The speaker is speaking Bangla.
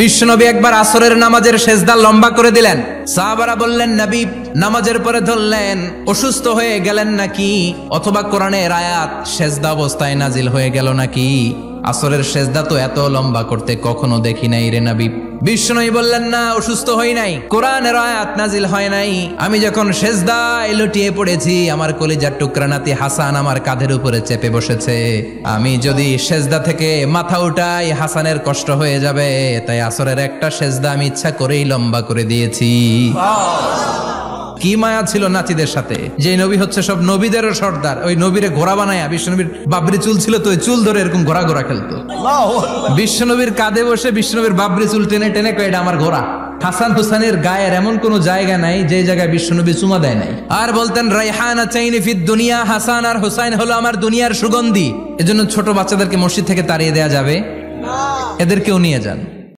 বিশ্বনবী একবার আসরের নামাজের সেজদা লম্বা করে দিলেন। সাহাবারা বললেন, নবী নামাজের পরে ধরলেন অসুস্থ হয়ে গেলেন নাকি, অথবা কোরআনের আয়াত সেজদা অবস্থায় নাজিল হয়ে গেল নাকি? আসরের সেজদা তো এত লম্বা করতে কখনো দেখি নাই রে নবী। বিশ্বনবী বললেন, না, অসুস্থ হই নাই, কোরআনের আয়াত নাজিল হয় নাই। আমি যখন সেজদায় লুটিয়ে পড়েছি, আমার কলিজার টুকরা নাতি হাসান আমার কাঁধের উপরে চেপে বসেছে। আমি যদি সেজদা থেকে মাথা উঠাই হাসানের কষ্ট হয়ে যাবে, তাই আসরের একটা সেজদা আমি ইচ্ছা করেই লম্বা করে দিয়েছি। কি মায়া ছিল নাতিদের সাথে, যে নবী হচ্ছে সব নবীদেরও সর্দার। ওই নবীরে ঘোড়া বানায়া, বিশ্বনবীর বাবরি চুল ছিল তো, ওই চুল ধরে এরকম ঘোড়া ঘোড়া খেলতো। বিশ্বনবীর কাঁধে বসে বিশ্বনবীর বাবরি চুল টেনে টেনে কয়, এটা আমার ঘোড়া। হাসান হুসাইনের গায়ের এমন কোন জায়গা নাই যে জায়গায় বিশ্বনবী চুমা দেয় নাই। আর বলতেন, রাইহানা চাইনি ফিদ দুনিয়া, হাসান আর হুসাইন হলো আমার দুনিয়ার সুগন্ধি। এজন্য ছোট বাচ্চাদেরকে মসজিদ থেকে তাড়িয়ে দেয়া যাবে, এদেরকেও নিয়ে যান।